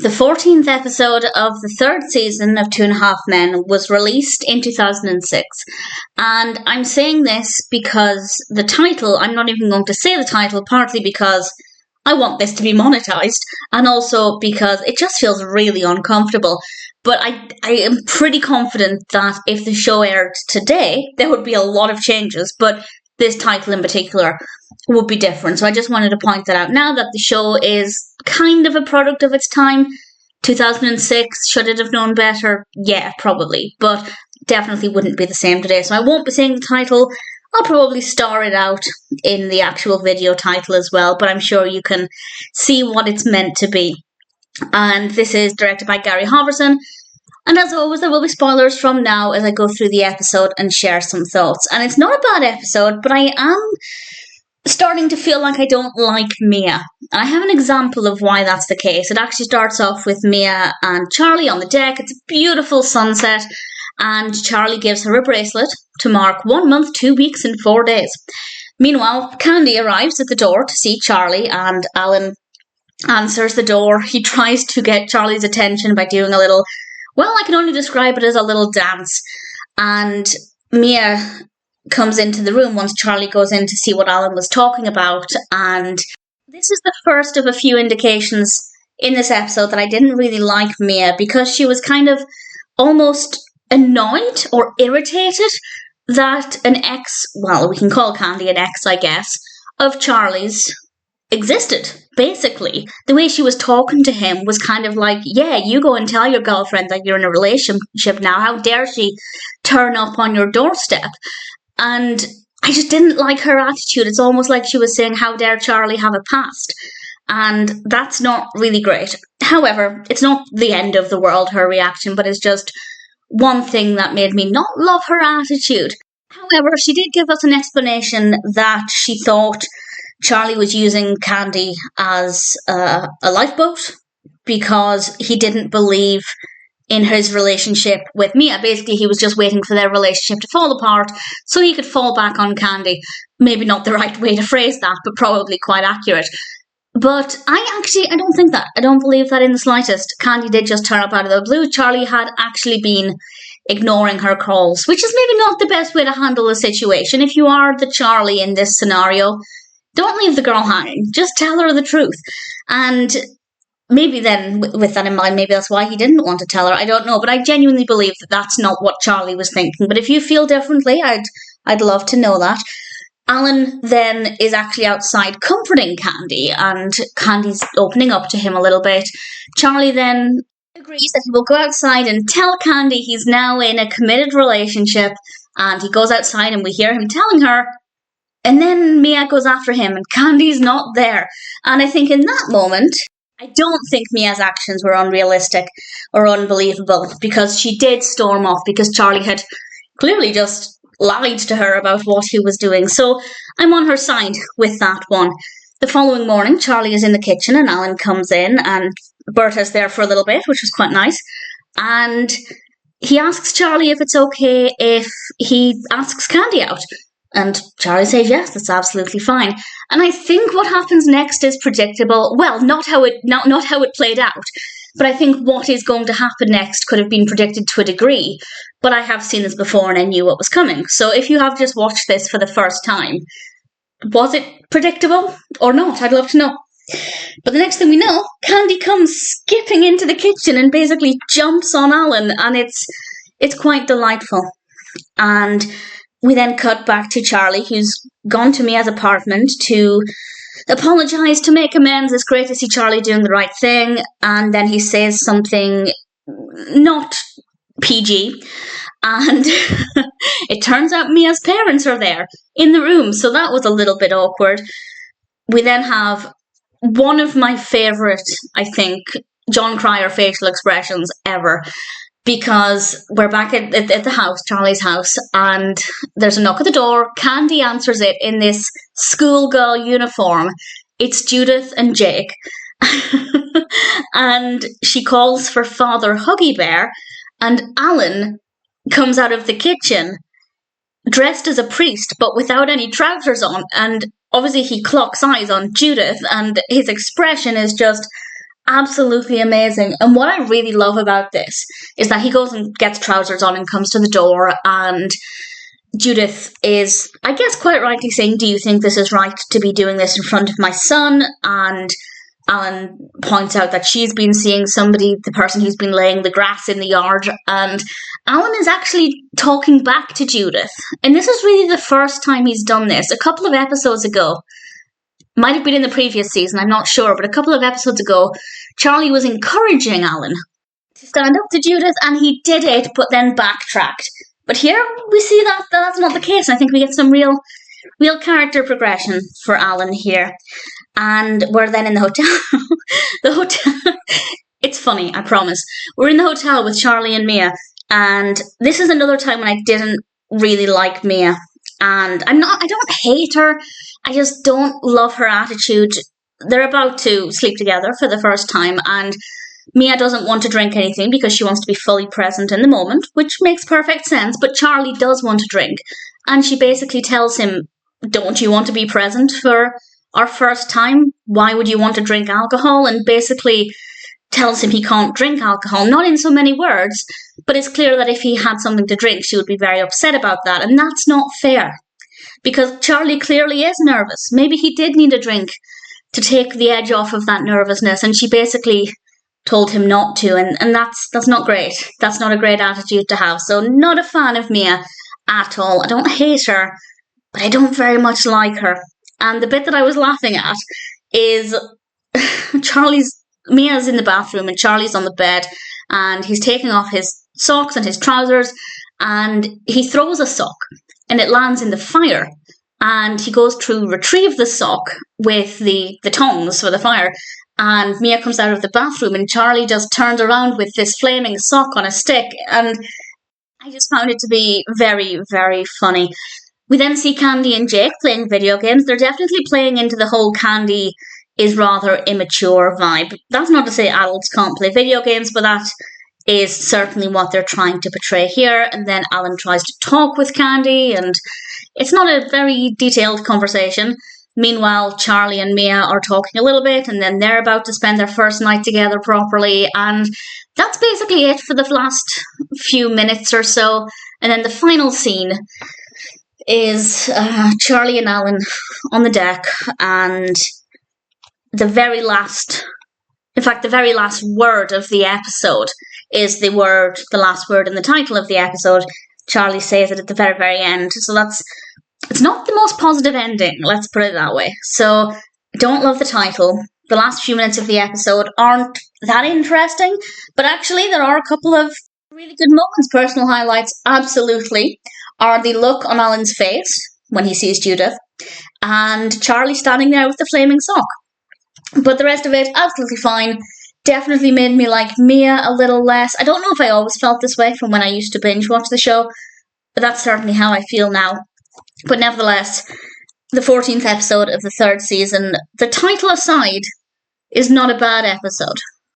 The 14th episode of the third season of 2.5 Men was released in 2006. And I'm saying this because the title, I'm not even going to say the title, partly because I want this to be monetized, and also because it just feels really uncomfortable. But I am pretty confident that if the show aired today, there would be a lot of changes, but this title in particular would be different. So I just wanted to point that out now that the show is kind of a product of its time. 2006, should it have known better? Yeah, probably, but definitely wouldn't be the same today. So I won't be saying the title. I'll probably star it out in the actual video title as well, but I'm sure you can see what it's meant to be. And this is directed by Halvorson. And as always, there will be spoilers from now as I go through the episode and share some thoughts. And it's not a bad episode, but I am starting to feel like I don't like Mia. I have an example of why that's the case. It actually starts off with Mia and Charlie on the deck. It's a beautiful sunset, and Charlie gives her a bracelet to mark 1 month, 2 weeks, and 4 days. Meanwhile, Kandi arrives at the door to see Charlie, and Alan answers the door. He tries to get Charlie's attention by doing a little, well, I can only describe it as a little dance. And Mia comes into the room once Charlie goes in to see what Alan was talking about, and this is the first of a few indications in this episode that I didn't really like Mia, because she was kind of almost annoyed or irritated that an ex, well, we can call Kandi an ex, I guess, of Charlie's existed. Basically, the way she was talking to him was kind of like, yeah, you go and tell your girlfriend that you're in a relationship now. How dare she turn up on your doorstep? And I just didn't like her attitude. It's almost like she was saying, how dare Charlie have a past? And that's not really great. However, it's not the end of the world, her reaction, but it's just one thing that made me not love her attitude. However, she did give us an explanation that she thought Charlie was using Kandi as a lifeboat because he didn't believe in his relationship with Mia. Basically, he was just waiting for their relationship to fall apart so he could fall back on Kandi. Maybe not the right way to phrase that, but probably quite accurate. But I don't think that. I don't believe that in the slightest. Kandi did just turn up out of the blue. Charlie had actually been ignoring her calls, which is maybe not the best way to handle a situation. If you are the Charlie in this scenario, don't leave the girl hanging. Just tell her the truth. And maybe then, with that in mind, maybe that's why he didn't want to tell her. I don't know, but I genuinely believe that that's not what Charlie was thinking. But if you feel differently, I'd love to know that. Alan then is actually outside comforting Kandi, and Candi's opening up to him a little bit. Charlie then agrees that he will go outside and tell Kandi he's now in a committed relationship, and he goes outside and we hear him telling her. And then Mia goes after him, and Candi's not there. And I think in that moment, I don't think Mia's actions were unrealistic or unbelievable, because she did storm off because Charlie had clearly just lied to her about what he was doing. So I'm on her side with that one. The following morning, Charlie is in the kitchen and Alan comes in, and Berta's there for a little bit, which was quite nice. And he asks Charlie if it's okay if he asks Kandi out. And Charlie says, yes, that's absolutely fine. And I think what happens next is predictable. Well, not how it played out, but I think what is going to happen next could have been predicted to a degree. But I have seen this before and I knew what was coming. So if you have just watched this for the first time, was it predictable or not? I'd love to know. But the next thing we know, Kandi comes skipping into the kitchen and basically jumps on Alan, and it's quite delightful. And we then cut back to Charlie, who's gone to Mia's apartment to apologise, to make amends. It's great to see Charlie doing the right thing. And then he says something not PG. And it turns out Mia's parents are there in the room. So that was a little bit awkward. We then have one of my favourite, I think, John Cryer facial expressions ever. Because we're back at the house, Charlie's house, and there's a knock at the door. Kandi answers it in this schoolgirl uniform. It's Judith and Jake. And she calls for Father Huggy Bear, and Alan comes out of the kitchen dressed as a priest, but without any trousers on. And obviously he clocks eyes on Judith, and his expression is just Absolutely amazing. And what I really love about this is that he goes and gets trousers on and comes to the door, and Judith is, I guess, quite rightly saying, do you think this is right to be doing this in front of my son? And Alan points out that she's been seeing somebody, the person who's been laying the grass in the yard, and Alan is actually talking back to Judith. And this is really the first time he's done this. A couple of episodes ago, might have been in the previous season, I'm not sure, but a couple of episodes ago, Charlie was encouraging Alan to stand up to Judith, and he did it, but then backtracked. But here we see that that's not the case. I think we get some real character progression for Alan here. And we're then in the hotel. The hotel. It's funny, I promise. We're in the hotel with Charlie and Mia, and this is another time when I didn't really like Mia. And I don't hate her. I just don't love her attitude. They're about to sleep together for the first time, and Mia doesn't want to drink anything because she wants to be fully present in the moment, which makes perfect sense, but Charlie does want to drink. And she basically tells him, don't you want to be present for our first time? Why would you want to drink alcohol? And basically tells him he can't drink alcohol, not in so many words, but it's clear that if he had something to drink, she would be very upset about that, and that's not fair. Because Charlie clearly is nervous. Maybe he did need a drink to take the edge off of that nervousness, and she basically told him not to, and that's not great. That's not a great attitude to have. So not a fan of Mia at all. I don't hate her, but I don't very much like her. And the bit that I was laughing at is Mia's in the bathroom and Charlie's on the bed, and he's taking off his socks and his trousers, and he throws a sock and it lands in the fire, and he goes to retrieve the sock with the tongs for the fire, and Mia comes out of the bathroom and Charlie just turns around with this flaming sock on a stick, and I just found it to be very, very funny. We then see Kandi and Jake playing video games. They're definitely playing into the whole Kandi is rather immature vibe. That's not to say adults can't play video games, but that is certainly what they're trying to portray here. And then Alan tries to talk with Kandi, and it's not a very detailed conversation. Meanwhile, Charlie and Mia are talking a little bit, and then they're about to spend their first night together properly, and that's basically it for the last few minutes or so. And then the final scene is Charlie and Alan on the deck, and the very last word of the episode is the last word in the title of the episode. Charlie says it at the very, very end. So it's not the most positive ending, let's put it that way. So I don't love the title. The last few minutes of the episode aren't that interesting, but actually there are a couple of really good moments. Personal highlights, absolutely, are the look on Alan's face when he sees Judith, and Charlie standing there with the flaming sock. But the rest of it, absolutely fine. Definitely made me like Mia a little less. I don't know if I always felt this way from when I used to binge watch the show, but that's certainly how I feel now. But nevertheless, the 14th episode of the third season, the title aside, is not a bad episode.